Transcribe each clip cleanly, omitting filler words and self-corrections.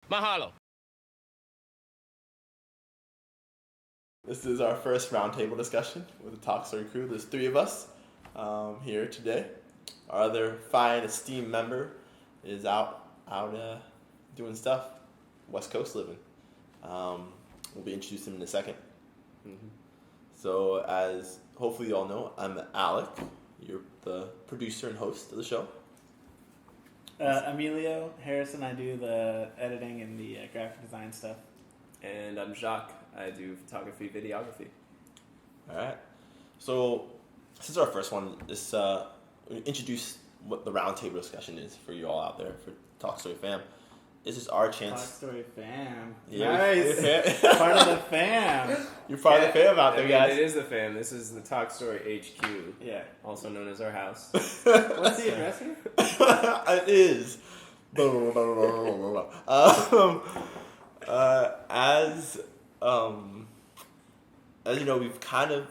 Mahalo. This is our first roundtable discussion with the TalkStory crew. There's 3 of us here today. Our other fine, esteemed member is out doing stuff, West Coast living. We'll be introducing him in a second. Mm-hmm. So, as hopefully you all know, I'm Alec. You're the producer and host of the show. Emilio Harrison. I do the editing and the graphic design stuff. And I'm Jacques. I do photography, videography. All right. So, this is our first one. This introduce what the roundtable discussion is for you all out there, for TalkStory fam. This is our chance. TalkStory fam. Yeah, nice. Part of the fam. You're part of the fam out there, guys. It is the fam. This is the TalkStory HQ. Yeah. Also known as our house. What's the address here? It is. As you know, we've kind of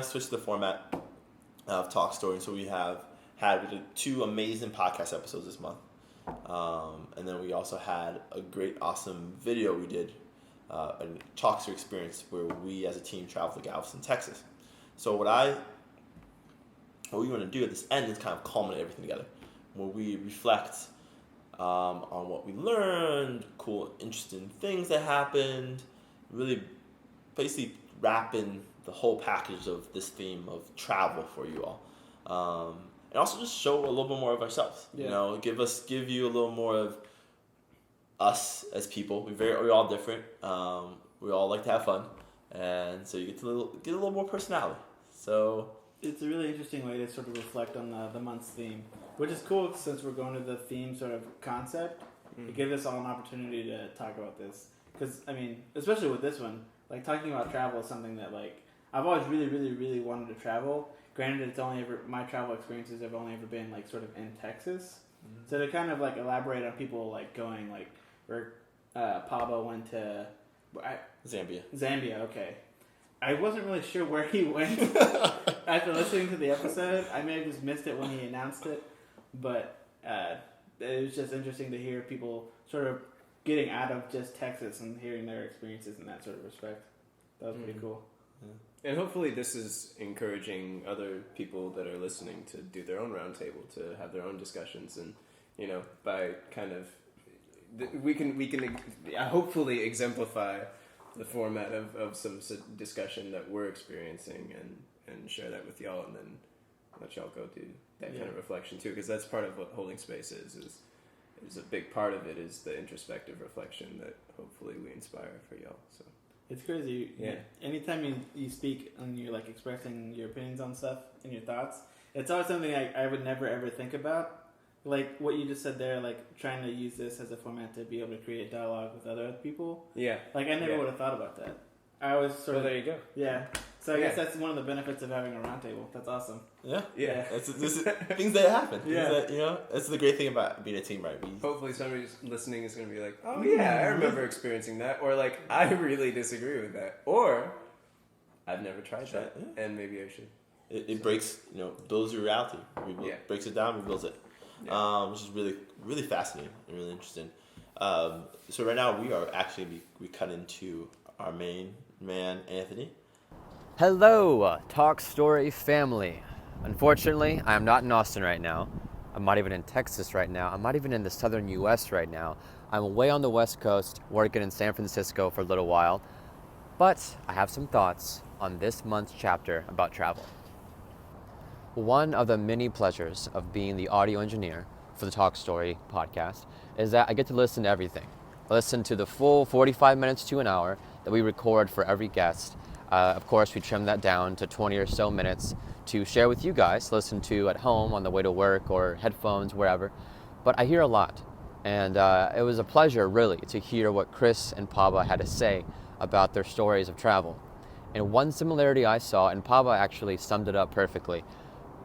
switched the format of TalkStory, so we did 2 amazing podcast episodes this month, and then we also had a great, awesome video we did, a TalkStory experience where we as a team traveled to Galveston, Texas. So what we want to do at this end is kind of culminate everything together, where we reflect on what we learned, cool, interesting things that happened, really basically wrap in the whole package of this theme of travel for you all. And also just show a little bit more of ourselves. Yeah. You know, give you a little more of us as people. We're all different. We all like to have fun, and so you get a little more personality. So it's a really interesting way to sort of reflect on the month's theme, which is cool since we're going to the theme sort of concept. Mm-hmm. It gives us all an opportunity to talk about this, because I mean, especially with this one, like talking about travel is something that like I've always really, really, really wanted to travel. Granted, it's only ever my travel experiences have only ever been like sort of in Texas. Mm-hmm. So to kind of like elaborate on people like going like where Pablo went to Zambia. Okay, I wasn't really sure where he went after listening to the episode. I may have just missed it when he announced it, but it was just interesting to hear people sort of getting out of just Texas and hearing their experiences in that sort of respect. That was pretty cool. Yeah. And hopefully this is encouraging other people that are listening to do their own roundtable, to have their own discussions, and you know, by kind of we can hopefully exemplify the format of some discussion that we're experiencing and share that with y'all, and then let y'all go do that kind of reflection too, because that's part of what holding space is a big part of it, is the introspective reflection that hopefully we inspire for y'all. So it's crazy. Yeah. Anytime you speak and you're like expressing your opinions on stuff and your thoughts, it's always something I would never ever think about. Like what you just said there, like trying to use this as a format to be able to create dialogue with other people. Yeah. Like I never would have thought about that. I was sort of. There you go. Yeah. So I guess that's one of the benefits of having a roundtable. That's awesome. Yeah. This is things that happen. Yeah. That, you know, that's the great thing about being a team, right? Hopefully somebody listening is going to be like, oh yeah, I remember experiencing that. Or like, I really disagree with that. Or, I've never tried that, and maybe I should. It breaks, builds your reality. Breaks it down, rebuilds it. Yeah. Which is really, really fascinating and really interesting. So right now we are actually, we cut into our main man, Anthony. Hello, TalkStory family. Unfortunately, I am not in Austin right now. I'm not even in Texas right now. I'm not even in the southern U.S. right now. I'm away on the West Coast, working in San Francisco for a little while. But I have some thoughts on this month's chapter about travel. One of the many pleasures of being the audio engineer for the TalkStory podcast is that I get to listen to everything. I listen to the full 45 minutes to an hour that we record for every guest. Of course, we trim that down to 20 or so minutes to share with you guys, listen to at home on the way to work or headphones, wherever. But I hear a lot. And it was a pleasure, really, to hear what Chris and Paba had to say about their stories of travel. And one similarity I saw, and Paba actually summed it up perfectly,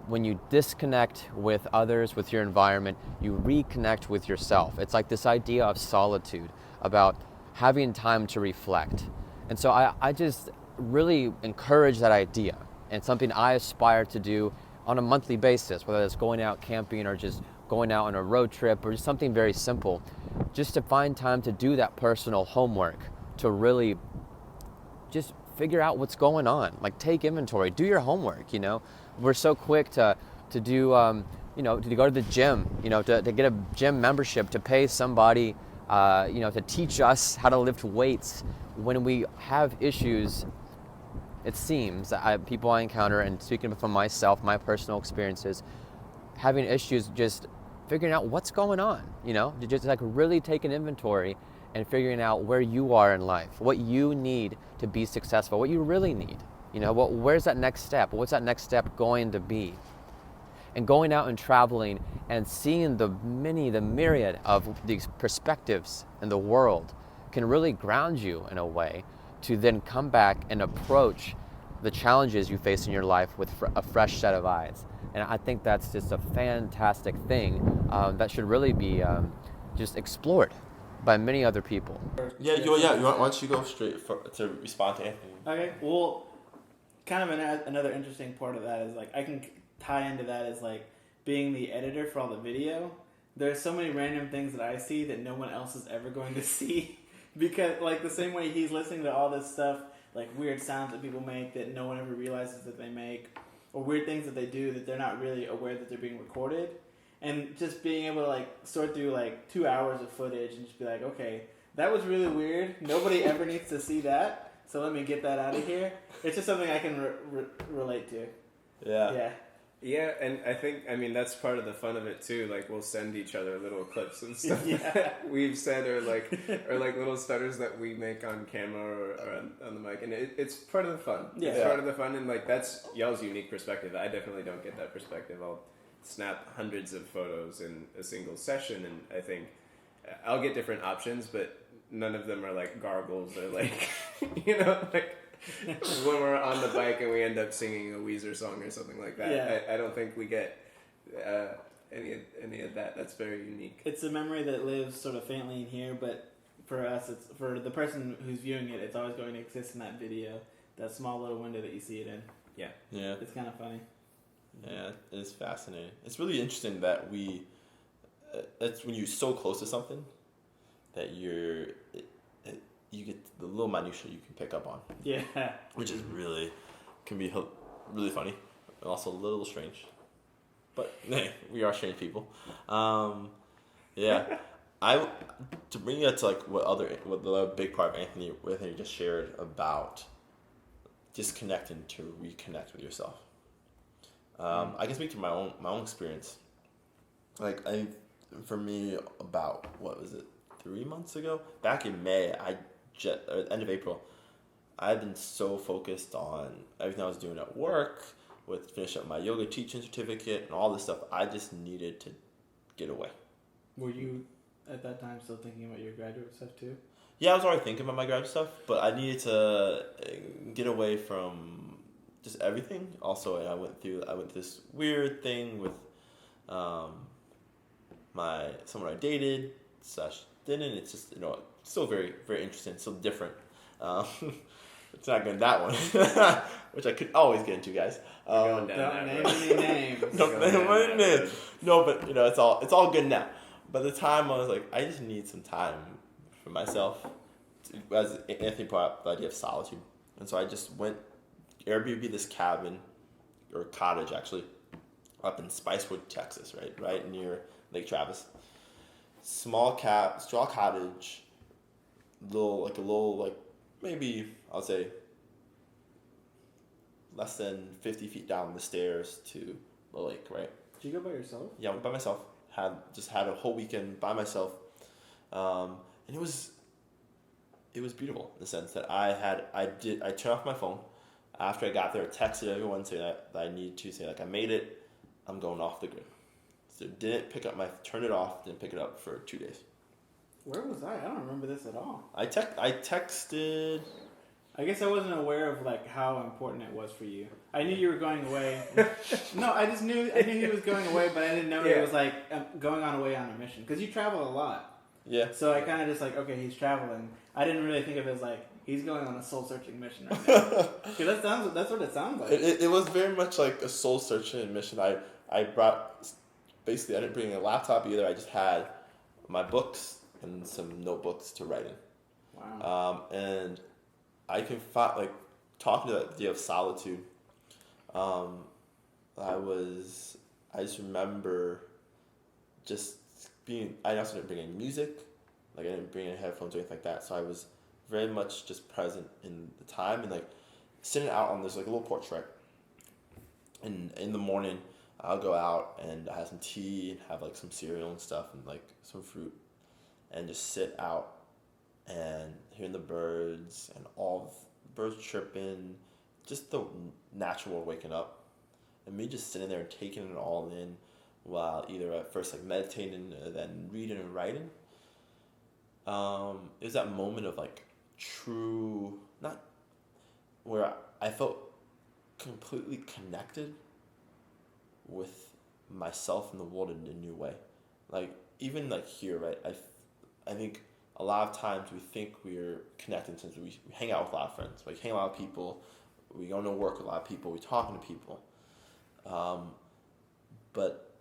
when you disconnect with others, with your environment, you reconnect with yourself. It's like this idea of solitude, about having time to reflect. And so I just really encourage that idea, and something I aspire to do on a monthly basis, whether it's going out camping or just going out on a road trip or just something very simple, just to find time to do that personal homework, to really just figure out what's going on. Like, take inventory, do your homework. We're so quick to do to go to the gym, to get a gym membership, to pay somebody to teach us how to lift weights. When we have issues, it seems people I encounter, and speaking from myself, my personal experiences, having issues, just figuring out what's going on, to just like really take an inventory and figuring out where you are in life, what you need to be successful, what you really need, where's that next step, what's that next step going to be? And going out and traveling and seeing the myriad of these perspectives in the world can really ground you in a way to then come back and approach the challenges you face in your life with a fresh set of eyes. And I think that's just a fantastic thing that should really be just explored by many other people. Yeah. Why don't you go straight to respond to Anthony? Okay. Well, kind of another interesting part of that is like I can tie into that as like being the editor for all the video. There's so many random things that I see that no one else is ever going to see, because like the same way he's listening to all this stuff, like weird sounds that people make that no one ever realizes that they make, or weird things that they do that they're not really aware that they're being recorded. And just being able to like sort through like 2 hours of footage and just be like, okay, that was really weird. Nobody ever needs to see that, so let me get that out of here. It's just something I can relate to. Yeah. Yeah, and I mean, that's part of the fun of it too. Like, we'll send each other little clips and stuff that we've said, or like little stutters that we make on camera or on the mic, and it's part of the fun. Yeah. It's part of the fun, and like that's y'all's unique perspective. I definitely don't get that perspective. I'll snap hundreds of photos in a single session, and I think I'll get different options, but none of them are like gargles or like like. When we're on the bike and we end up singing a Weezer song or something like that. Yeah. I don't think we get any of that. That's very unique. It's a memory that lives sort of faintly in here, but for us, it's for the person who's viewing it, it's always going to exist in that video, that small little window that you see it in. Yeah. It's kind of funny. Yeah, it's fascinating. It's really interesting that that's when you're so close to something that you get the little minutia you can pick up on. Yeah. Which is can be really funny and also a little strange. But hey, we are strange people. Yeah. To bring it to like what the big part of Anthony just shared about disconnecting to reconnect with yourself. I can speak to my own experience. Like for me, about 3 months ago, back in May, end of April, I've been so focused on everything I was doing at work, with finishing up my yoga teaching certificate and all this stuff. I just needed to get away. Were you at that time still thinking about your graduate stuff too? Yeah, I was already thinking about my graduate stuff, but I needed to get away from just everything. Also, I went through this weird thing with someone I dated / didn't. It's just still very, very interesting, still different. It's not going that one, which I could always get into, guys. Don't name any names. Don't name any names. No, but it's all good now. But the time I was like, I just need some time for myself. As Anthony brought up, the idea of solitude, and so I just went Airbnb this cabin or cottage actually up in Spicewood, Texas, right near Lake Travis. Straw cottage, maybe I'll say less than 50 feet down the stairs to the lake, right? Did you go by yourself? Yeah, I went by myself. Had a whole weekend by myself, and it was beautiful in the sense that I turned off my phone after I got there. I texted everyone saying that I need to say like I made it. I'm going off the grid. So turned it off, didn't pick it up for 2 days. Where was I? I don't remember this at all. I texted. I guess I wasn't aware of like how important it was for you. I knew you were going away. No, I knew he was going away, but I didn't know it was like going away on a mission, because you travel a lot. Yeah. So I kind of just like, okay, he's traveling. I didn't really think of it as like he's going on a soul searching mission right now. That's what it sounds like. It was very much like a soul searching mission. I brought. Basically, I didn't bring a laptop either. I just had my books and some notebooks to write in. Wow. And I can find, like, talking to the idea of solitude. I just remember just being. I also didn't bring any music, like I didn't bring any headphones or anything like that. So I was very much just present in the time and like sitting out on this like little porch, right? And in the morning, I'll go out and I have some tea and have like some cereal and stuff and like some fruit, and just sit out and hearing the birds and all the birds chirping, just the natural world waking up, and me just sitting there and taking it all in, while either at first like meditating and then reading and writing. It was that moment of like true, not where I felt completely connected with myself and the world in a new way. Like even like here, right? I think a lot of times we think we're connected since we hang out with a lot of friends. Like hang out with people, we go to work with a lot of people, we're talking to people. But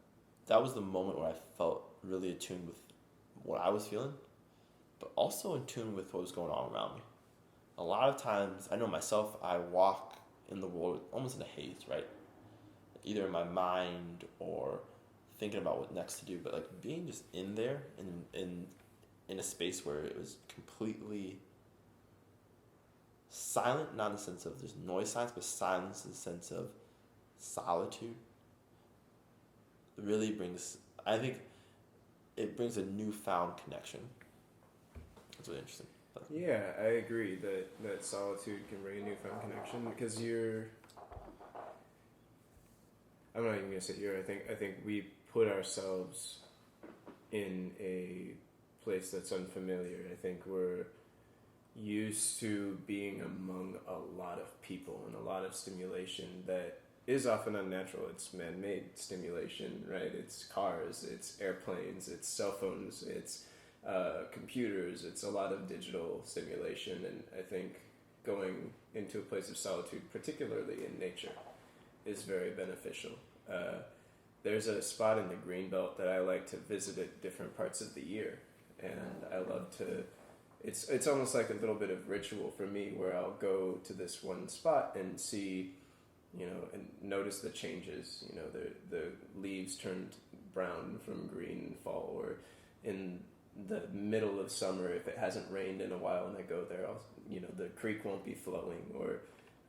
that was the moment where I felt really attuned with what I was feeling, but also in tune with what was going on around me. A lot of times, I know myself, I walk in the world almost in a haze, right? Either in my mind or thinking about what next to do, but like being just in there and in a space where it was completely silent, not in the sense of there's noise silence, but silence in the sense of solitude. It really brings, I think it brings a newfound connection. It's really interesting. But. Yeah, I agree that solitude can bring a newfound connection because I'm not even gonna say I think we put ourselves in a place that's unfamiliar. I think we're used to being among a lot of people and a lot of stimulation that is often unnatural. It's man-made stimulation, right? It's cars, it's airplanes, it's cell phones, it's computers, it's a lot of digital stimulation, and I think going into a place of solitude, particularly in nature, is very beneficial. There's a spot in the Greenbelt that I like to visit at different parts of the year, and I love to. It's almost like a little bit of ritual for me, where I'll go to this one spot and see, and notice the changes. The leaves turned brown from green in fall, or in the middle of summer, if it hasn't rained in a while and I go there, the creek won't be flowing, or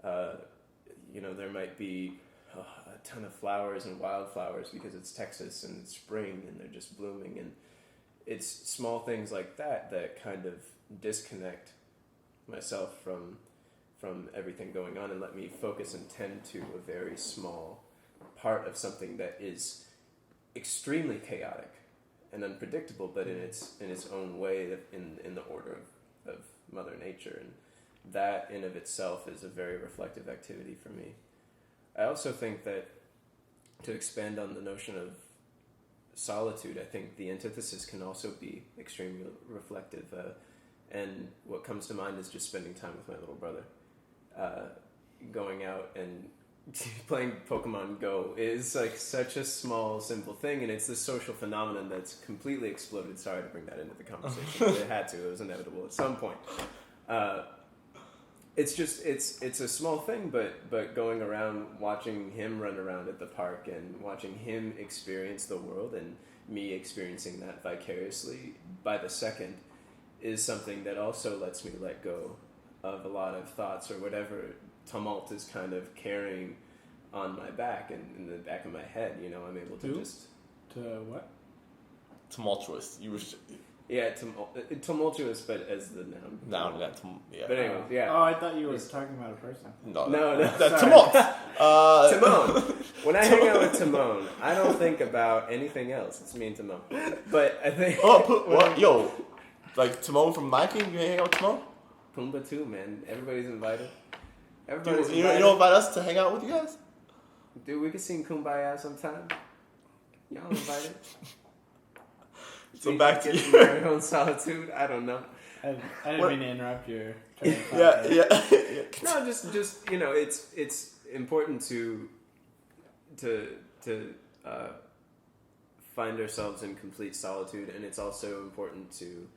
there might be a ton of flowers and wildflowers because it's Texas and it's spring and they're just blooming, and it's small things like that kind of disconnect myself from everything going on and let me focus and tend to a very small part of something that is extremely chaotic and unpredictable, but in its own way, in the order of Mother Nature, and that in of itself is a very reflective activity for me. I also think that, to expand on the notion of solitude, I think the antithesis can also be extremely reflective, and what comes to mind is just spending time with my little brother. Going out and playing Pokemon Go is like such a small, simple thing, and it's this social phenomenon that's completely exploded. Sorry to bring that into the conversation, but it had to. It was inevitable at some point. It's a small thing, but going around watching him run around at the park and watching him experience the world and me experiencing that vicariously by the second is something that also lets me let go of a lot of thoughts or whatever tumult is kind of carrying on my back and in the back of my head. I'm able to To what? Tumultuous. You were. Yeah, tumultuous, but as the noun. Noun, yeah. But anyway, yeah. Oh, I thought you were talking about a person. No. That's tumult. Timon. When I hang out with Timon, I don't think about anything else. It's me and Timon. But I think. What? Yo, like Timon from My King. You hang out with Timon? Pumbaa too, man. Everybody's invited. You don't invite us to hang out with you guys? Dude, we could sing Kumbaya sometime. Y'all invited. So back to your own solitude. I don't know. I didn't mean to interrupt your train of thought. Yeah. No, just it's important to find ourselves in complete solitude, and it's also important to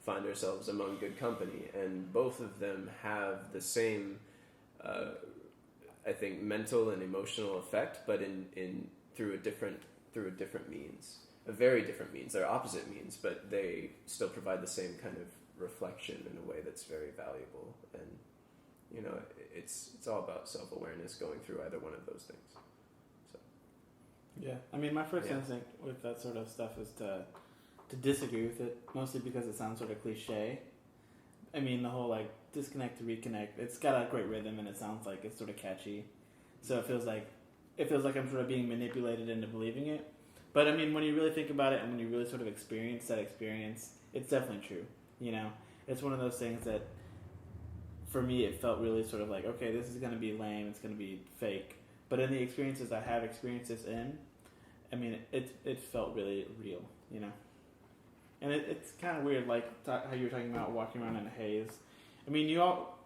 find ourselves among good company, and both of them have the same, I think, mental and emotional effect, but in through a different means, a very different means. They're opposite means, but they still provide the same kind of reflection in a way that's very valuable. And you know, it's all about self-awareness going through either one of those things. So yeah, I mean, my first instinct with that sort of stuff is to disagree with it, mostly because it sounds sort of cliche. I mean, the whole like disconnect to reconnect, it's got a great rhythm and it sounds like it's sort of catchy. So it feels like I'm sort of being manipulated into believing it. But I mean, when you really think about it and when you really sort of experience that experience, it's definitely true. You know, it's one of those things that, for me, it felt really sort of like, okay, this is going to be lame, it's going to be fake. But in the experiences I have experienced this in, I mean, it felt really real, you know. And it's kind of weird, like how you were talking about walking around in a haze. I mean,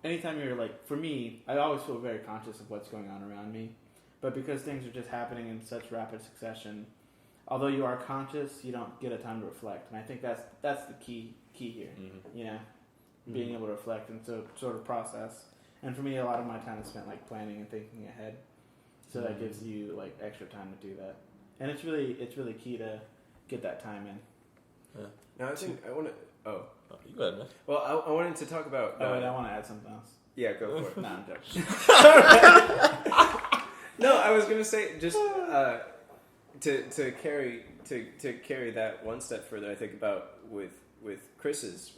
anytime you're like, for me, I always feel very conscious of what's going on around me. But because things are just happening in such rapid succession, although you are conscious, you don't get a time to reflect. And I think that's the key here, you know, being able to reflect and so sort of process. And for me, a lot of my time is spent like planning and thinking ahead. So that gives you like extra time to do that. And it's really key to get that time in. Yeah. now I think I want to. Oh, you go ahead, man. well, I wanted to talk about. Oh wait, I want to add something else. Yeah, go for it. No, I'm joking. No, I was gonna say just to carry that one step further. I think about with Chris's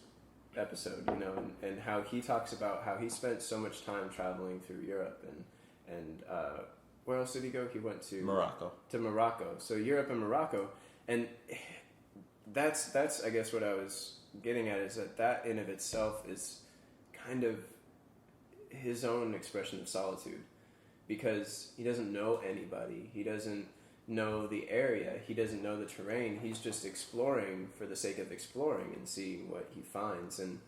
episode, you know, and how he talks about how he spent so much time traveling through Europe and where else did he go? He went to Morocco. To Morocco. So Europe and Morocco, and that's I guess what I was getting at is that in of itself is kind of his own expression of solitude, because he doesn't know anybody, he doesn't know the area, he doesn't know the terrain, he's just exploring for the sake of exploring and seeing what he finds. And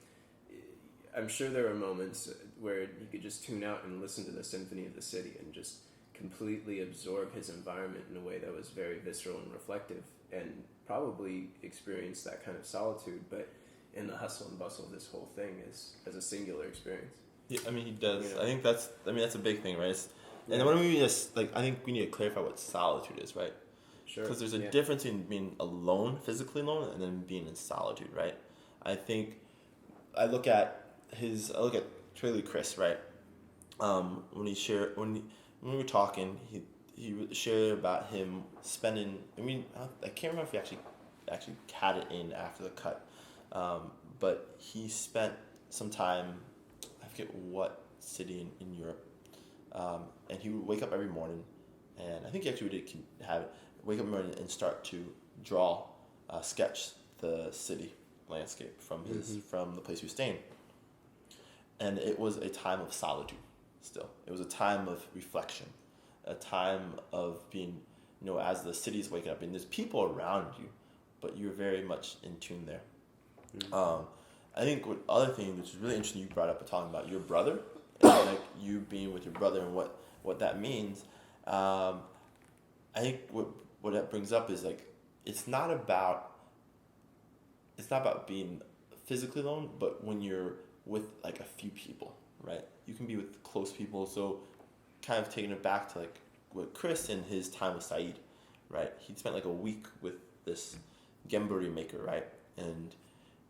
I'm sure there are moments where he could just tune out and listen to the symphony of the city and just completely absorb his environment in a way that was very visceral and reflective, and probably experience that kind of solitude, but in the hustle and bustle of this whole thing as a singular experience. Yeah, I mean, he does. You know? I think that's a big thing, right? And then when we just, like, I think we need to clarify what solitude is, right? Sure. Because there's a difference in being alone, physically alone, and then being in solitude, right? I think I look at truly Chris, right? When we were talking, he shared about him spending. I mean, I can't remember if he actually had it in after the cut, but he spent some time. I forget what city in Europe, and he would wake up every morning, and I think he actually did have it. Wake up every morning and start to sketch the city landscape from the place he was staying. And it was a time of solitude. Still, it was a time of reflection, a time of being, you know, as the city's waking up and there's people around you, but you're very much in tune there. I think what other thing which is really interesting you brought up talking about your brother and like you being with your brother and what that means. I think what that brings up is like it's not about being physically alone, but when you're with like a few people, right? You can be with close people. So kind of taking it back to like with Chris and his time with Saeed, right? He'd spent like a week with this gemburi maker, right? And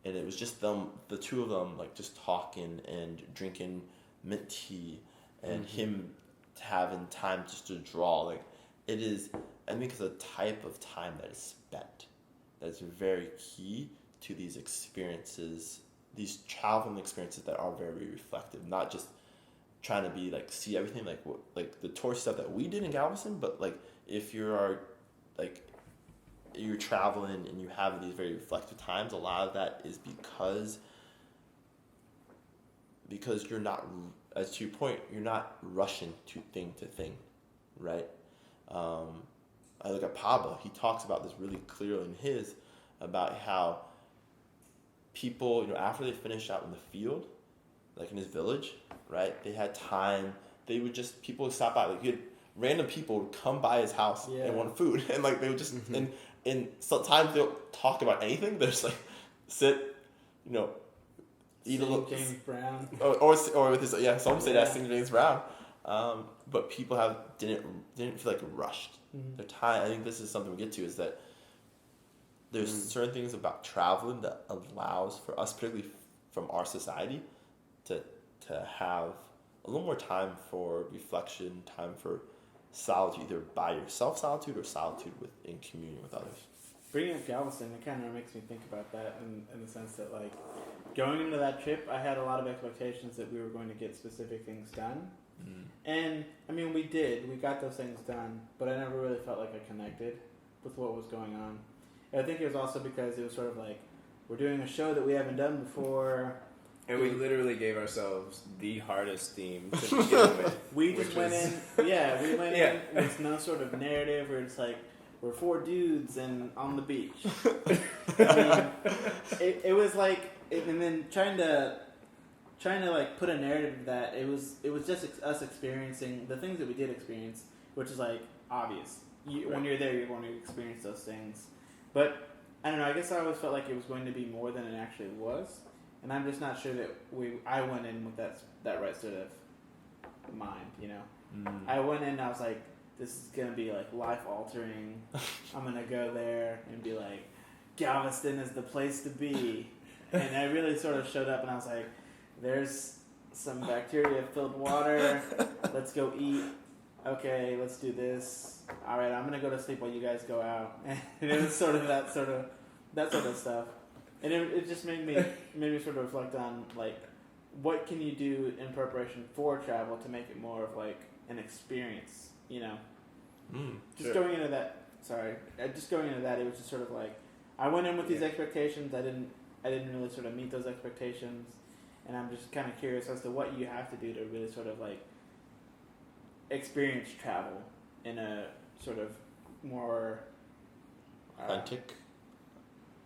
it was just them, the two of them, like just talking and drinking mint tea, and him having time just to draw. Like it is, I think it's a type of time that is spent that's very key to these experiences, these traveling experiences that are very reflective, not just trying to be like see everything like the tourist stuff that we did in Galveston, but like if you're traveling and you have these very reflective times, a lot of that is because you're not, as to your point, you're not rushing to thing, right? I look at Pablo, he talks about this really clearly in his, about how people, you know, after they finish out in the field, like in his village, right, they had time, people would stop by, like random people would come by his house and want food, and like they would just, and sometimes they don't talk about anything, they just like sit, eat a little. James Brown. Or with his some say that sing James Brown. But people didn't feel like rushed. Mm-hmm. Their time. I think this is something we get to is that there's certain things about traveling that allows for us, particularly from our society, to have a little more time for reflection, time for solitude, either by yourself solitude or solitude in communion with others. Bringing up Galveston, it kind of makes me think about that in the sense that, like, going into that trip, I had a lot of expectations that we were going to get specific things done. Mm. And, I mean, we did. We got those things done, but I never really felt like I connected with what was going on. And I think it was also because it was sort of like, we're doing a show that we haven't done before. And we literally gave ourselves the hardest theme to begin with. We just went in with no sort of narrative. We're just like, we're 4 dudes and on the beach. I mean, it was like, and then trying to like put a narrative to that. It was just us experiencing the things that we did experience, which is like obvious. When you're there, you're going to experience those things. But I don't know. I guess I always felt like it was going to be more than it actually was. And I'm just not sure that I went in with that right sort of mind, I went in and I was like, this is going to be like life altering. I'm going to go there and be like, Galveston is the place to be. And I really sort of showed up and I was like, there's some bacteria filled water. Let's go eat. Okay, let's do this. All right, I'm going to go to sleep while you guys go out. And it was sort of that sort of stuff. And it just made me sort of reflect on, like, what can you do in preparation for travel to make it more of, like, an experience, Just going into that, it was just sort of like, I went in with these expectations, I didn't really sort of meet those expectations, and I'm just kind of curious as to what you have to do to really sort of, like, experience travel in a sort of more...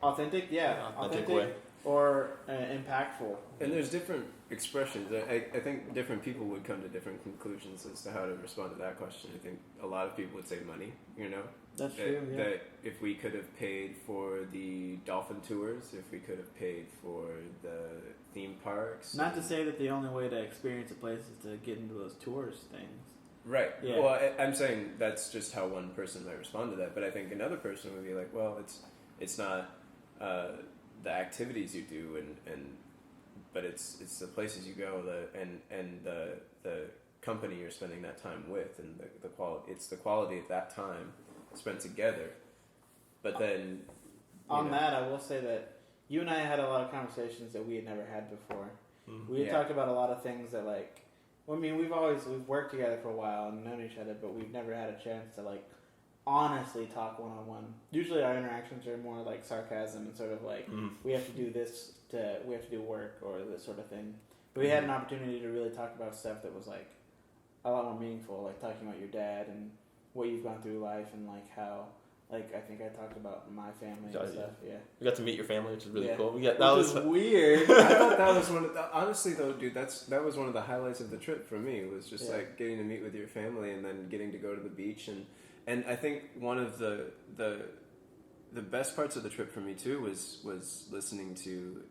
Authentic, yeah. Authentic way. Or impactful. And there's different expressions. I think different people would come to different conclusions as to how to respond to that question. I think a lot of people would say money, That's true, yeah. That if we could have paid for the dolphin tours, if we could have paid for the theme parks. Not to say that the only way to experience a place is to get into those tourist things. Right. Yeah. Well, I'm saying that's just how one person might respond to that. But I think another person would be like, well, it's not... the activities you do but it's the places you go and the company you're spending that time with and the quality. It's the quality of that time spent together. But then that, I will say that you and I had a lot of conversations that we had never had before. Mm-hmm. We had talked about a lot of things that, like, we've worked together for a while and known each other, but we've never had a chance to, like, honestly talk one-on-one. Usually our interactions are more like sarcasm and sort of like, we have to do this, we have to do work or this sort of thing. But we had an opportunity to really talk about stuff that was like a lot more meaningful, like talking about your dad and what you've gone through life and like how, like, I think I talked about my family and stuff. Yeah. We got to meet your family, which is really cool. That was weird. I thought that was honestly though, dude, that was one of the highlights of the trip for me, was just like getting to meet with your family and then getting to go to the beach. And I think one of the best parts of the trip for me too was listening to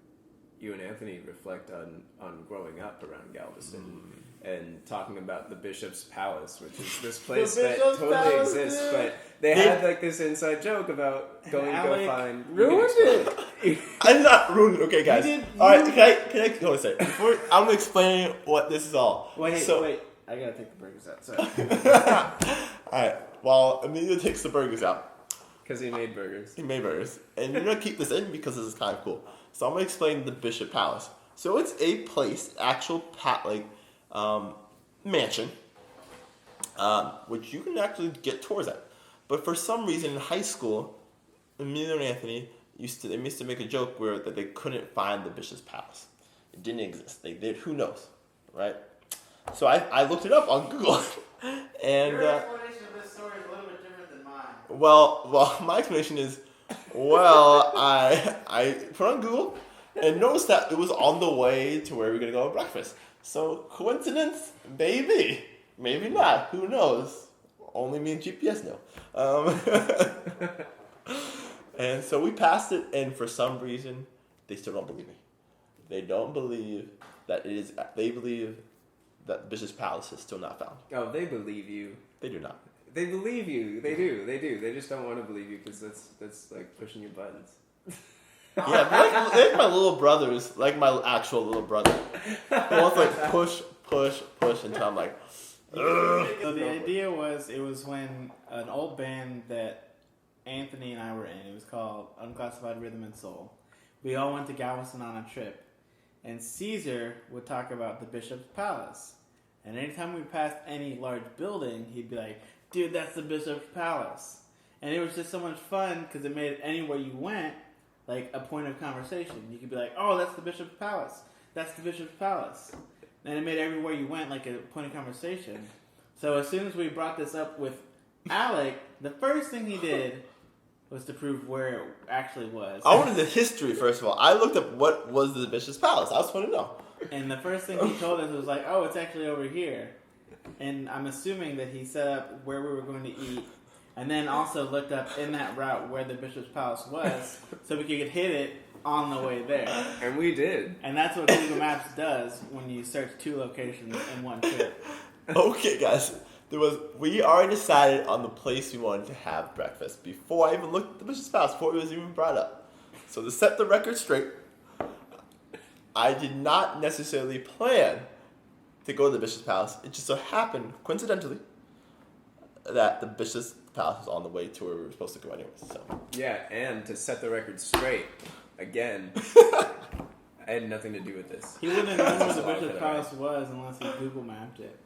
you and Anthony reflect on growing up around Galveston and talking about the Bishop's Palace, which is this place that totally exists, but they had like this inside joke about going to go find... Ruined it! I did not ruin it. Okay, guys. Alright, can I hold a second? I'm going to explain what this is all. Wait. I got to take the burgers out, sorry. Alright, while Emilio takes the burgers out. Because he made burgers. And you're going to keep this in because this is kind of cool. So I'm going to explain the Bishop Palace. So it's a place, actual mansion, which you can actually get tours at. But for some reason in high school, Emilio and Anthony used to make a joke that they couldn't find the Bishop's Palace. It didn't exist. They did. Who knows, right? So I looked it up on Google. And your explanation of this story is a little bit different than mine. Well, my explanation is, I put on Google and noticed that it was on the way to where we were going to go to breakfast. So, coincidence? Maybe. Maybe not. Who knows? Only me and GPS know. And so we passed it, and for some reason, they still don't believe me. They don't believe that it is. They believe that the Bishop's Palace is still not found. Oh, they believe you. They do not. They believe you. They do. They do. They just don't want to believe you because that's like pushing your buttons. Yeah, they're like my little brothers, like my actual little brother. Who wants to like push until I'm like. So the idea was, it was when an old band that Anthony and I were in, it was called Unclassified Rhythm and Soul. We all went to Galveston on a trip, and Caesar would talk about the Bishop's Palace. And anytime we passed any large building, he'd be like, dude, that's the Bishop's Palace. And it was just so much fun because it made anywhere you went like a point of conversation. You could be like, oh, that's the Bishop's Palace. That's the Bishop's Palace. And it made everywhere you went like a point of conversation. So as soon as we brought this up with Alec, the first thing he did was to prove where it actually was. I wanted the history, first of all. I looked up what was the Bishop's Palace. I just want to know. And the first thing he told us was like, oh, it's actually over here. And I'm assuming that he set up where we were going to eat, and then also looked up in that route where the Bishop's Palace was, so we could hit it on the way there. And we did. And that's what Google Maps does when you search 2 locations in one trip. Okay, guys. We already decided on the place we wanted to have breakfast before I even looked at the Bishop's Palace, before it was even brought up. So to set the record straight, I did not necessarily plan to go to the Bishop's Palace. It just so happened, coincidentally, that the Bishop's Palace was on the way to where we were supposed to go anyway. So Yeah, and to set the record straight, again, I had nothing to do with this. He wouldn't have known where the Bishop's Palace was unless he Google mapped it.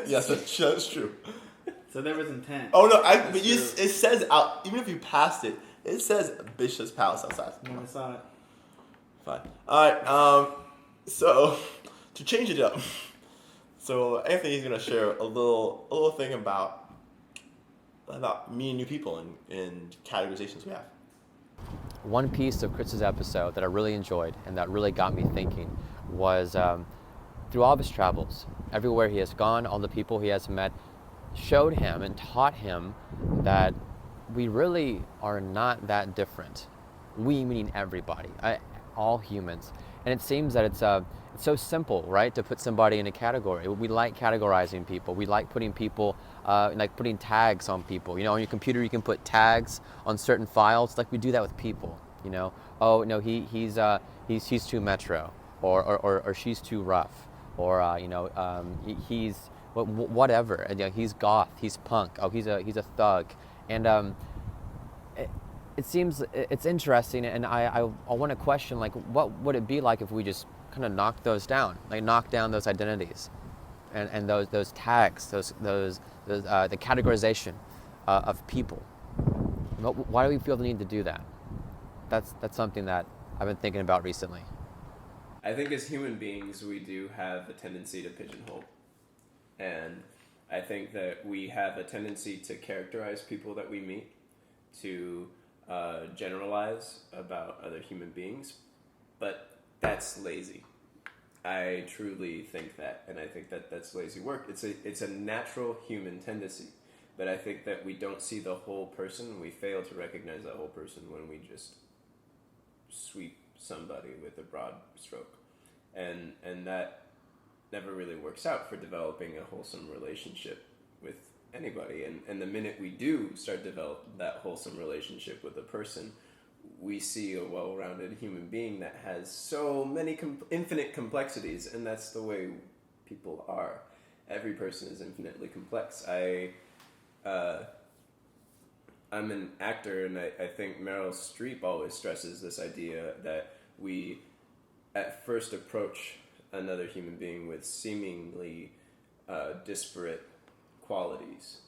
yes, that's true. So there was intent. Oh no, it says out. Even if you passed it, it says Bishop's Palace outside. Never saw it. Fine. All right. So to change it up, so Anthony's gonna share a little thing about meeting new people and categorizations we have. One piece of Chris's episode that I really enjoyed and that really got me thinking was through all of his travels, everywhere he has gone, all the people he has met, showed him and taught him that we really are not that different. We meaning everybody, all humans. And it seems that it's so simple, right, to put somebody in a category. We like categorizing people. We like putting people, like putting tags on people. You know, on your computer you can put tags on certain files. Like we do that with people. You know, oh no, he's too metro, or she's too rough, or he's whatever. And, he's goth, he's punk. Oh, he's a thug, and it seems it's interesting, and I want to question, like, what would it be like if we just kind of knock those down, like knock down those identities, and those tags, the categorization of people. Why do we feel the need to do that? That's something that I've been thinking about recently. I think as human beings, we do have a tendency to pigeonhole. And I think that we have a tendency to characterize people that we meet, to generalize about other human beings, but that's lazy. I truly think that, and I think that that's lazy work. It's a natural human tendency, but I think that we don't see the whole person. We fail to recognize that whole person when we just sweep somebody with a broad stroke, and that never really works out for developing a wholesome relationship with anybody. And the minute we do start develop that wholesome relationship with a person, we see a well-rounded human being that has so many infinite complexities, and that's the way people are. Every person is infinitely complex. I'm an actor, and I think Meryl Streep always stresses this idea that we at first approach another human being with seemingly disparate qualities,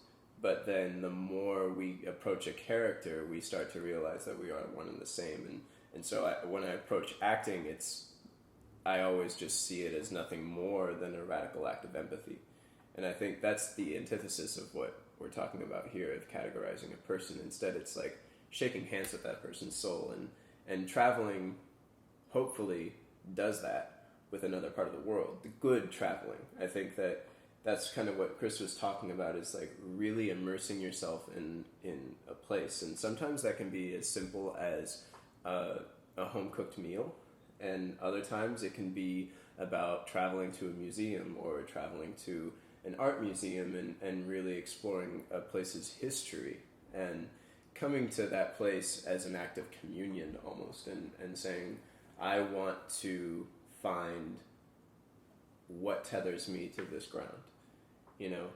but then the more we approach a character, we start to realize that we are one and the same. And so when I approach acting, I always just see it as nothing more than a radical act of empathy. And I think that's the antithesis of what we're talking about here, of categorizing a person. Instead, it's like shaking hands with that person's soul, and traveling hopefully does that with another part of the world. The good traveling. I think that's kind of what Chris was talking about, is like really immersing yourself in a place. And sometimes that can be as simple as a home-cooked meal, And other times it can be about traveling to a museum or traveling to an art museum and really exploring a place's history and coming to that place as an act of communion almost, and saying, I want to find what tethers me to this ground, you know,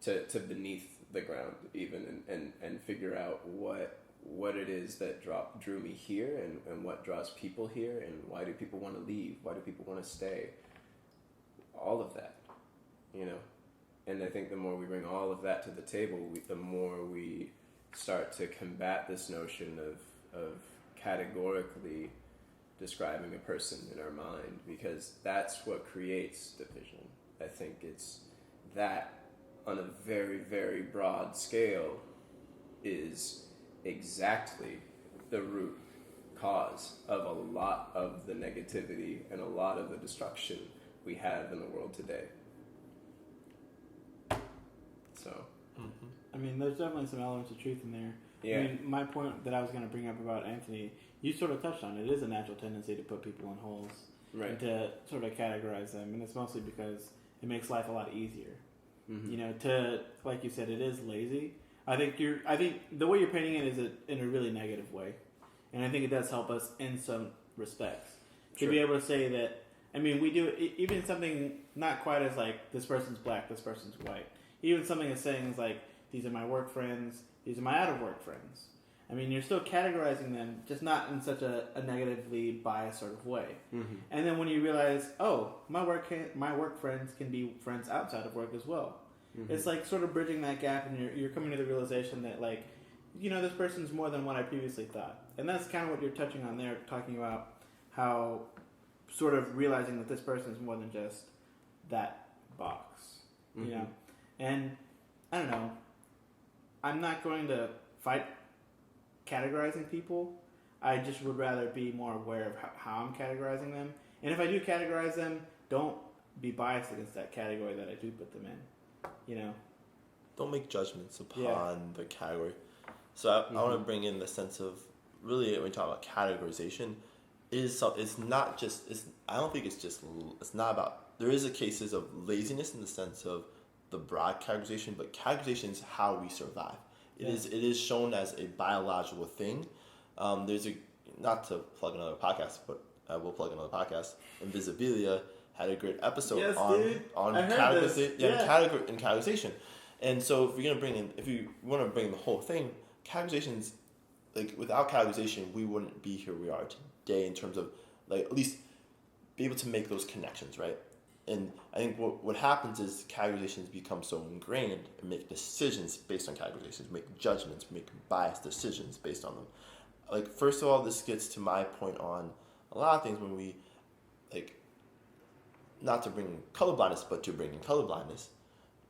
to beneath the ground even, and figure out what it is that drew me here, and what draws people here, and why do people want to leave, why do people want to stay, all of that, you know. And I think the more we bring all of that to the table, the more we start to combat this notion of categorically describing a person in our mind, because that's what creates division. I think it's that on a very, very broad scale is exactly the root cause of a lot of the negativity and a lot of the destruction we have in the world today. So, I mean, there's definitely some elements of truth in there. yeah. I mean, my point that I was going to bring up about Anthony, you sort of touched on it. It is a natural tendency to put people in holes Right. and to sort of categorize them, and it's mostly because it makes life a lot easier. Mm-hmm. You know, to, like you said, it is lazy. I think the way you're painting it is in a really negative way, and I think it does help us in some respects to Sure. be able to say that. I mean, we do even something not quite as like this person's black, this person's white. Even something as saying is like, these are my work friends, these are my out of work friends. I mean, you're still categorizing them, just not in such a negatively biased sort of way. Mm-hmm. And then when you realize, oh, my work friends can be friends outside of work as well. Mm-hmm. It's like sort of bridging that gap, and you're coming to the realization that, like, you know, this person's more than what I previously thought. And that's kind of what you're touching on there, talking about how sort of realizing that this person is more than just that box, you Mm-hmm. know? And I don't know, I'm not going to fight categorizing people. I just would rather be more aware of how I'm categorizing them. And if I do categorize them, don't be biased against that category that I do put them in, you know? Don't make judgments upon Yeah. the category. So I want to bring in the sense of, really, when we talk about categorization, it's not just, I don't think it's not about, there is a cases of laziness in the sense of the broad categorization, but categorization is how we survive. It is shown as a biological thing. There's not to plug another podcast, but I will plug another podcast. Invisibilia had a great episode on categorization. And so if you want to bring the whole thing, categorizations, like without categorization, we wouldn't be here we are today in terms of, like, at least be able to make those connections, right? And I think what happens is categorizations become so ingrained and make decisions based on categorizations, make judgments, make biased decisions based on them. Like, first of all, this gets to my point on a lot of things when we, like, not to bring colorblindness, but to bring in colorblindness.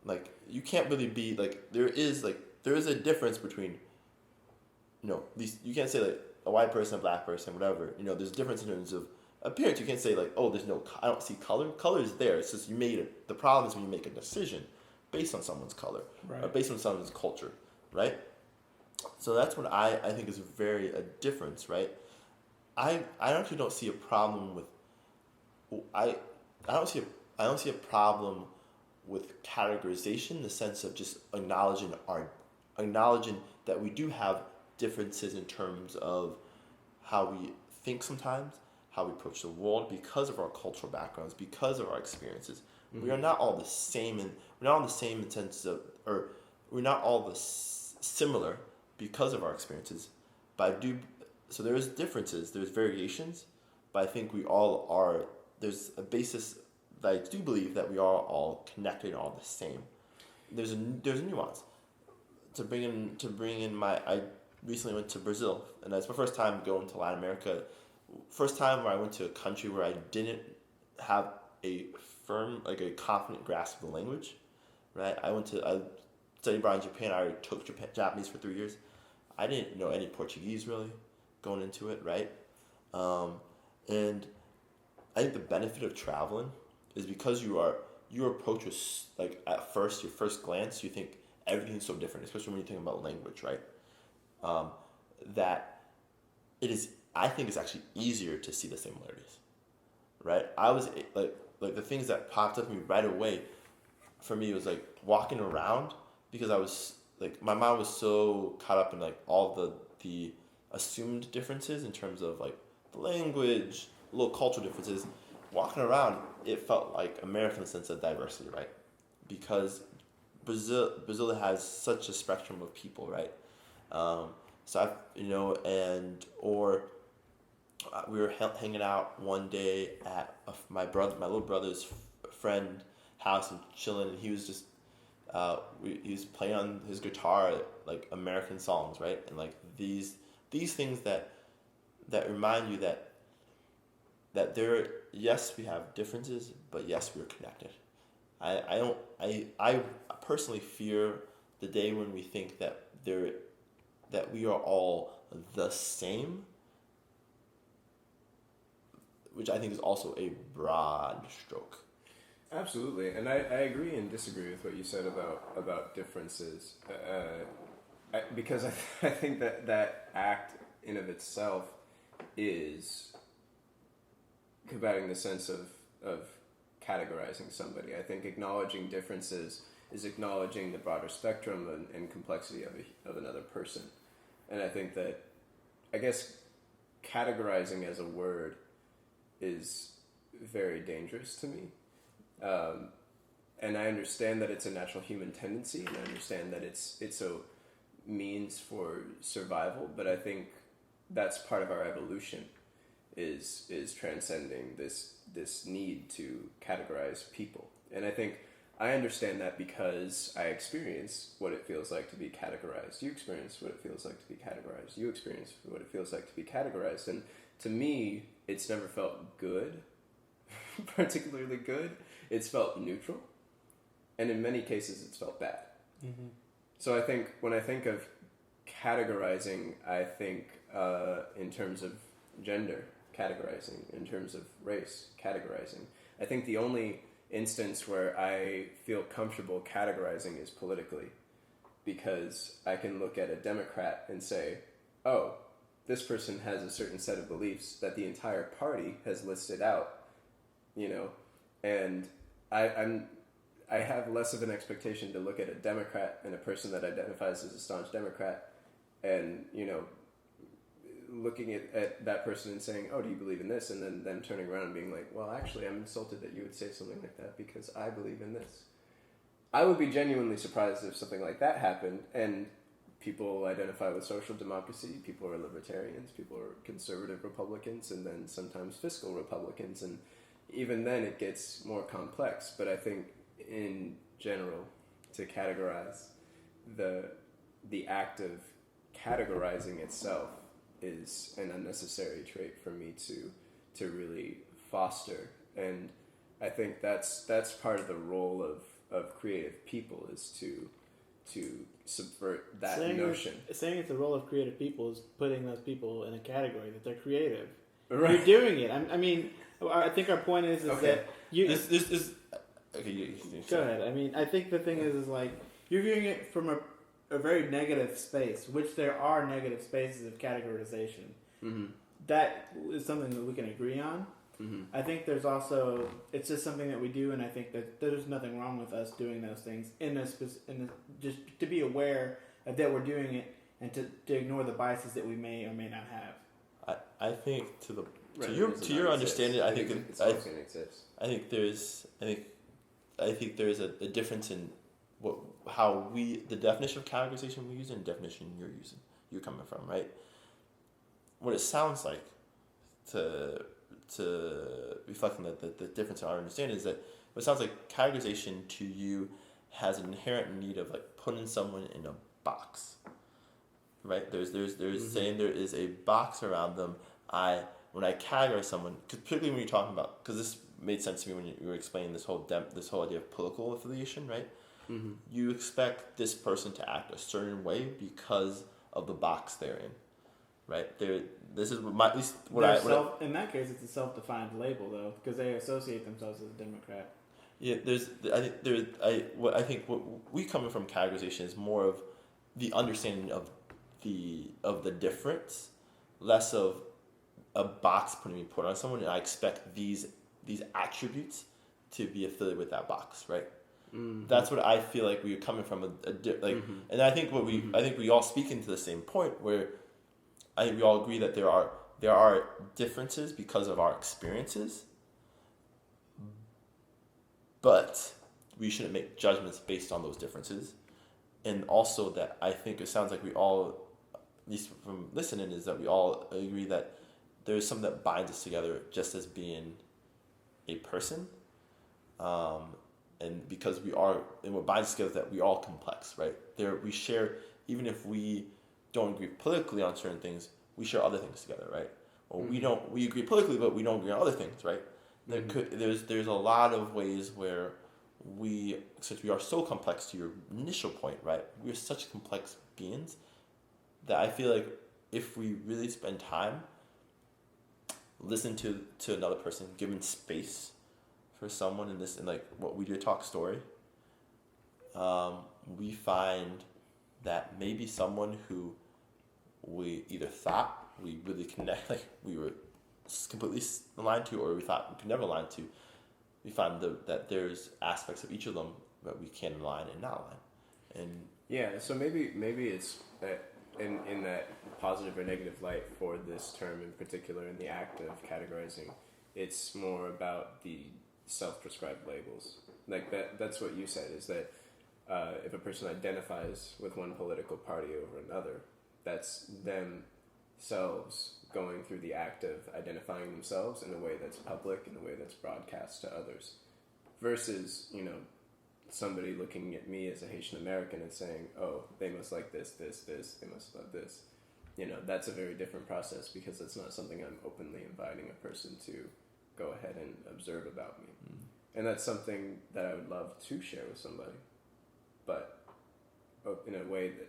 Like, you can't really be, like, there is a difference between, you know, at least you can't say, like, a white person, a black person, whatever. You know, there's a difference in terms of appearance. You can't say, like, oh, I don't see color. Color is there. It's just the problem is when you make a decision based on someone's color, Right. or based on someone's culture, right? So that's what I think is a difference, right? I actually don't see a problem with, I don't see a problem with categorization in the sense of just acknowledging that we do have differences in terms of how we think sometimes, how we approach the world because of our cultural backgrounds, because of our experiences. Mm-hmm. We are not all the same, and we're not all the same in sense of, or we're not all similar because of our experiences. But so there's differences, there's variations, but I think we all are. There's a basis that I do believe that we are all connected and all the same. There's a nuance. To bring in I recently went to Brazil, and that's my first time going to Latin America. First time where I went to a country where I didn't have a firm, like a confident grasp of the language, right? I studied abroad in Japan. I already took Japanese for 3 years. I didn't know any Portuguese really going into it, right? And I think the benefit of traveling is because your approach was, like, at first, your first glance, you think everything's so different, especially when you're thinking about language, right? That it is, I think it's actually easier to see the similarities. right? I was like the things that popped up to me right away. For me, was like walking around because I was like my mind was so caught up in like all the assumed differences in terms of like the language, little cultural differences. Walking around, it felt like America in the sense of diversity, right? Because Brazil has such a spectrum of people, right? So we were hanging out one day at my little brother's friend house and chilling, and he was just he was playing on his guitar like American songs, right? And like these things that remind you that there, yes, we have differences, but yes, we're connected. I personally fear the day when we think that we are all the same, which I think is also a broad stroke. Absolutely, and I agree and disagree with what you said about differences, because I think that act in of itself is combating the sense of categorizing somebody. I think acknowledging differences is acknowledging the broader spectrum and complexity of another person. And I think that, I guess, categorizing as a word is very dangerous to me. And I understand that it's a natural human tendency, and I understand that it's a means for survival, but I think that's part of our evolution, is transcending this need to categorize people. And I think I understand that because I experience what it feels like to be categorized. You experience what it feels like to be categorized. You experience what it feels like to be categorized. And to me, it's never felt good, particularly good. It's felt neutral. And in many cases, it's felt bad. Mm-hmm. So I think when I think of categorizing, I think in terms of gender, categorizing, in terms of race, categorizing. I think the only instance where I feel comfortable categorizing is politically, because I can look at a Democrat and say, oh, this person has a certain set of beliefs that the entire party has listed out, and I have less of an expectation to look at a Democrat and a person that identifies as a staunch Democrat and, looking at that person and saying, oh, do you believe in this? And then them turning around and being like, well, actually, I'm insulted that you would say something like that because I believe in this. I would be genuinely surprised if something like that happened, and people identify with social democracy, people are libertarians, people are conservative Republicans, and then sometimes fiscal Republicans, and even then it gets more complex. But I think in general, to categorize, the act of categorizing itself is an unnecessary trait for me to really foster. And I think that's part of the role of creative people, is to subvert that notion. Saying it's the role of creative people is putting those people in a category that they're creative. Right. You're doing it. I think our point is Okay. that you... Okay, you go ahead. I think the thing is like, you're viewing it from a very negative space, which there are negative spaces of categorization. Mm-hmm. That is something that we can agree on. Mm-hmm. I think there's also, it's just something that we do, and I think that there's nothing wrong with us doing those things just to be aware of that we're doing it, and to ignore the biases that we may or may not have. I think to your understanding, I think it's always going to exist. I think there's a difference in the definition of categorization we use and the definition you're coming from, right? What it sounds like to reflecting the difference in our understanding is that what it sounds like categorization to you has an inherent need of like putting someone in a box, right? There's mm-hmm. saying there is a box around them. When I categorize someone, particularly when you're talking about, because this made sense to me when you were explaining this whole idea of political affiliation, right? Mm-hmm. You expect this person to act a certain way because of the box they're in, right? This is at least in that case, it's a self-defined label though, because they associate themselves as a Democrat. Yeah, I think what we coming from categorization is more of the understanding of the difference, less of a box put on someone, and I expect these these attributes to be affiliated with that box, right? Mm-hmm. That's what I feel like we are coming from and I think I think we all speak into the same point where I think we all agree that there are differences because of our experiences, but we shouldn't make judgments based on those differences. And also that I think it sounds like we all, at least from listening, is that we all agree that there's something that binds us together just as being a person. And because and what binds us together is that we're all complex, right? We share, even if we don't agree politically on certain things, we share other things together, right? Or we agree politically, but we don't agree on other things, right? There's a lot of ways where since we are so complex, to your initial point, right? We're such complex beings that I feel like if we really spend time listening to another person, giving space for someone in like what we do at TalkStory, we find that maybe someone who we either thought we really connect, like we were completely aligned to, or we thought we could never align to, we find that there's aspects of each of them that we can align and not align. And yeah, so maybe it's that in that positive or negative light for this term in particular, in the act of categorizing, it's more about the self-prescribed labels. Like that's what you said, is that if a person identifies with one political party over another, that's themselves going through the act of identifying themselves in a way that's public, in a way that's broadcast to others, versus, somebody looking at me as a Haitian American and saying, oh, they must like this, they must love this. That's a very different process, because it's not something I'm openly inviting a person to go ahead and observe about me. And that's something that I would love to share with somebody, but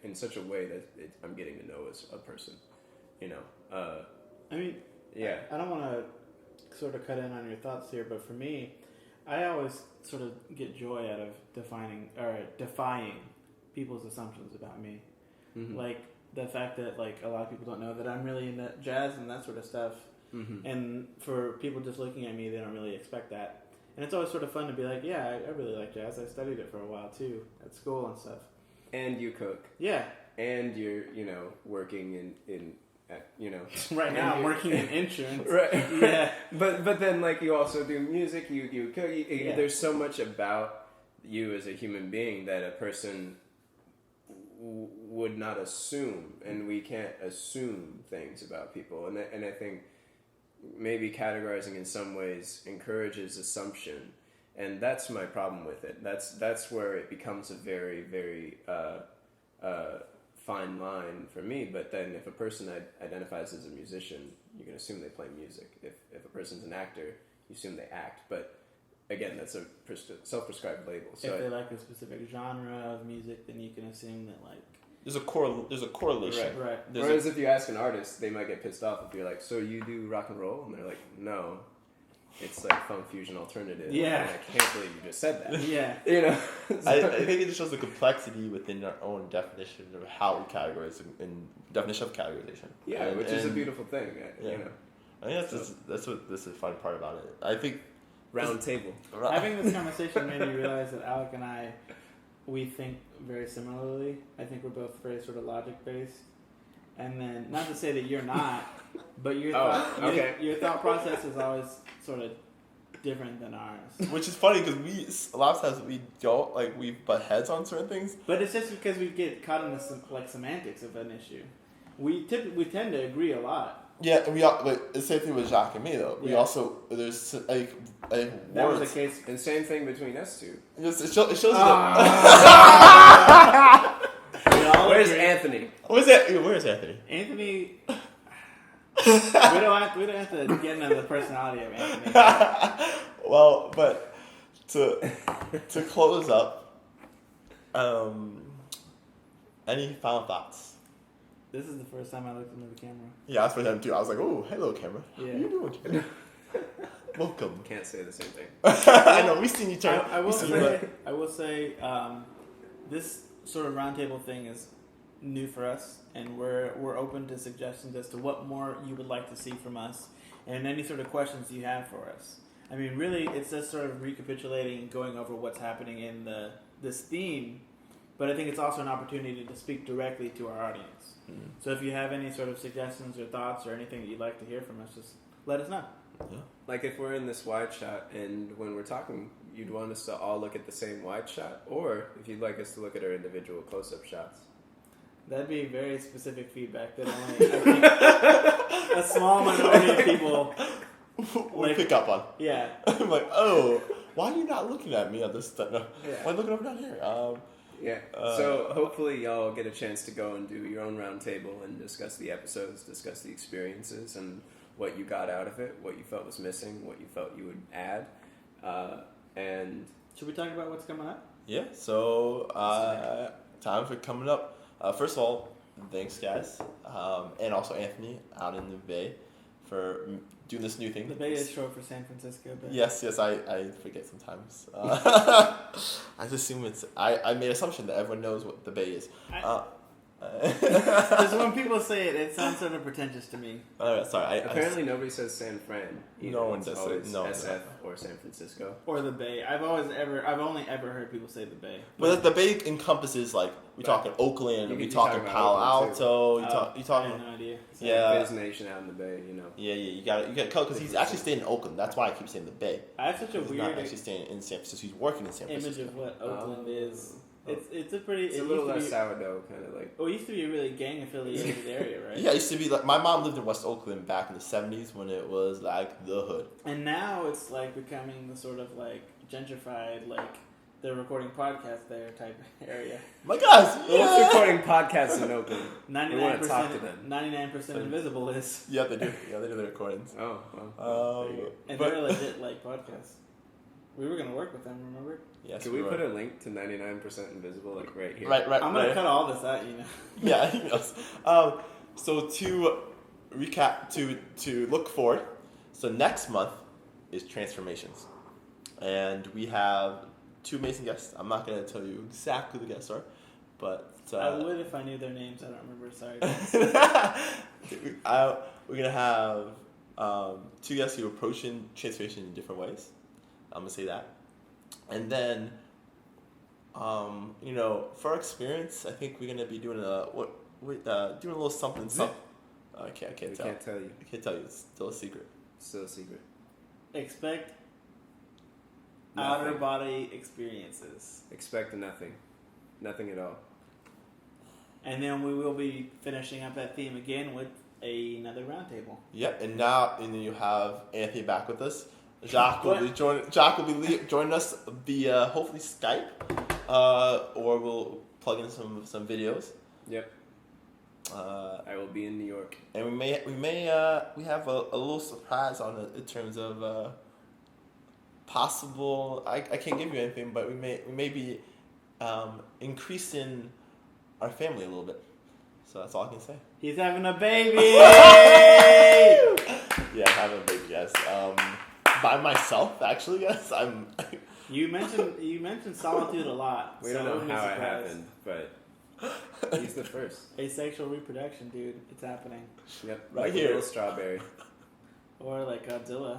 in such a way that I'm getting to know as a person, I mean, yeah. I don't want to sort of cut in on your thoughts here, but for me, I always sort of get joy out of defying people's assumptions about me. Mm-hmm. Like the fact that a lot of people don't know that I'm really into jazz and that sort of stuff. Mm-hmm. And for people just looking at me, they don't really expect that. And it's always sort of fun to be like, yeah, I really like jazz. I studied it for a while too at school and stuff. And you cook. Yeah. And you're, working in right now I'm working in insurance. Right. Yeah. But then you also do music, you cook. Yeah. There's so much about you as a human being that a person would not assume, and we can't assume things about people. And I think maybe categorizing in some ways encourages assumption, and that's my problem with it. That's where it becomes a very, very fine line for me. But then if a person identifies as a musician, you can assume they play music. If a person's an actor, you assume they act. But again, that's a self-prescribed label. So if they like a specific genre of music, then you can assume that there's a correlation. Right. Whereas if you ask an artist, they might get pissed off if you're like, so you do rock and roll? And they're like, no. It's like funk fusion alternative. Yeah. And I can't believe you just said that. Yeah. I think it just shows the complexity within our own definition of how we categorize and definition of categorization. Yeah, which is a beautiful thing. Yeah. I think that's what this is the fun part about it. I think Roundtable. Having this conversation made me realize that Alec and I, we think very similarly. I think we're both very sort of logic based. And then, not to say that you're not, but your thought process is always sort of different than ours. Which is funny because a lot of times we don't, we butt heads on certain things. But it's just because we get caught in the semantics of an issue. We tend to agree a lot. Yeah, but the same thing with Jacques and me though. We also there's that was the case. And same thing between us two. It shows you Where's Anthony? Where's Anthony? Anthony. we don't have to get into the personality of Anthony. Well, but to close up, any final thoughts? This is the first time I looked into the camera. Yeah, that's for him too. I was like, "Oh, hello, camera. Yeah. How you doing, Jimmy? Welcome." Can't say the same thing. I know. We've seen each other. I will say, this sort of roundtable thing is new for us, and we're open to suggestions as to what more you would like to see from us, and any sort of questions you have for us. I mean, really, it's just sort of recapitulating and going over what's happening in this theme. But I think it's also an opportunity to speak directly to our audience. Mm. So if you have any sort of suggestions or thoughts or anything that you'd like to hear from us, just let us know. Yeah. Like if we're in this wide shot and when we're talking, you'd want us to all look at the same wide shot, or if you'd like us to look at our individual close-up shots. That'd be very specific feedback that only I think a small minority of people we pick up on. Yeah. I'm like, oh, why are you not looking at me on this stuff? No. Yeah. Why are you looking over down here? Yeah. So hopefully y'all get a chance to go and do your own roundtable and discuss the episodes, discuss the experiences, and what you got out of it, what you felt was missing, what you felt you would add, and should we talk about what's coming up? Yeah. So time for coming up. First of all, thanks guys, and also Anthony out in the Bay for doing this new thing. The Bay is short for San Francisco. But Yes, I forget sometimes. I just assume it's. I made an assumption that everyone knows what the Bay is. Because when people say it, it sounds sort of pretentious to me. Sorry. Apparently nobody says San Fran. Either. No one It's does say always no. SF or San Francisco. Or the Bay. I've only ever heard people say the Bay. But the Bay encompasses like we talking Oakland, we talking Palo Alto. You talking. I have no idea. So Yeah. Biz Nation out in the Bay, you know. Yeah, you got to because he's actually staying in Oakland. That's why I keep saying the Bay. I have such a He's not weird actually staying in San Francisco. He's working in San image Francisco. of what Oakland is. It's a pretty. It's a little less sourdough, kind of like. Well, it used to be a really gang affiliated area, right? Yeah, it used to be like my mom lived in West Oakland back in the 70s when it was like the hood. And now it's like becoming the sort of like gentrified, like they're recording podcasts there type area. My gosh, Well, yeah. what's recording podcasts in Oakland? 99%. 99% invisible is. Yeah, they do. Yeah, they do the recordings. Oh, well. There you go. And but- they're legit like podcasts. We were gonna work with them, remember? Yes, Can we put a link to 99% Invisible like right here? Right. I'm gonna cut all this out, you know. Yeah, he knows. So to recap, to look forward. So next month is transformations, and we have two amazing guests. I'm not gonna tell you exactly who the guests are, but I would if I knew their names. I don't remember. Sorry. We're gonna have two guests who are approaching transformation in different ways. I'm gonna say that, and then, for our experience, I think we're gonna be doing doing a little something. I can't We tell. can't tell you. I can't tell you. It's still a secret. Still a secret. Expect Nothing. outer body experiences, Expect nothing. Nothing at all. and then we will be finishing up that theme again with another roundtable. Yep, and then you have Anthony back with us. Jacques will be joining us via hopefully Skype, or we'll plug in some videos. Yep. I will be in New York. And we have a little surprise on it in terms of possible. I can't give you anything, but we may be increasing our family a little bit. So that's all I can say. He's having a baby. Yeah, having a baby, yes. By myself, actually, yes. You mentioned solitude a lot. We so don't know wouldn't be how it surprised. happened, but he's the first. Asexual reproduction, dude. It's happening. Yep. Right like here. a little strawberry. Or like Godzilla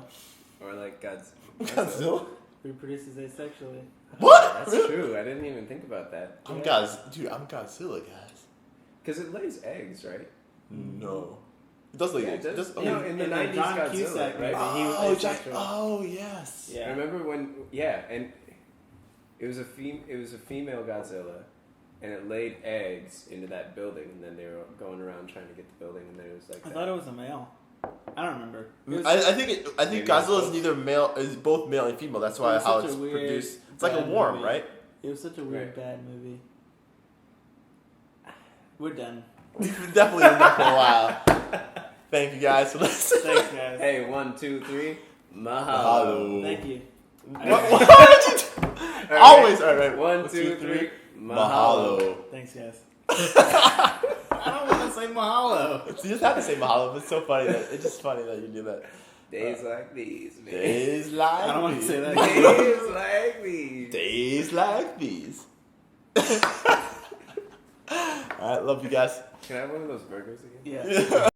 Or like God's. Godzilla? reproduces asexually. What? That's true. I didn't even think about that. I'm Godzilla, guys. Because it lays eggs, right? No. It does like Yeah, it. it does. Oh, In the 90s John Godzilla, Cusack right? movie, he was asexual. Oh yes. Yeah. I remember when, and it was a female Godzilla, and it laid eggs into that building, and then they were going around trying to get the building, and there was like. I thought it was a male. I don't remember. I think Maybe Godzilla is both. neither male is both male and female. That's why It was how such it's a weird, produced. It's like a bad worm, movie. right? It was such a weird, Right. bad movie. We're done. We've definitely been there for a while. Thank you guys for listening. Thanks, guys. Hey, 1, 2, 3, mahalo. Mahalo. Thank you. What did you do? All right. Always, all right. 1, 2, 3, mahalo. Mahalo. Thanks, guys. I don't want to say mahalo. You just have to say mahalo, but it's so funny that it's just funny that you do that. Days like these, man. Days like I don't want to these. say that. Days like these. Days like these. All right, love you guys. Can I have one of those burgers again? Yeah.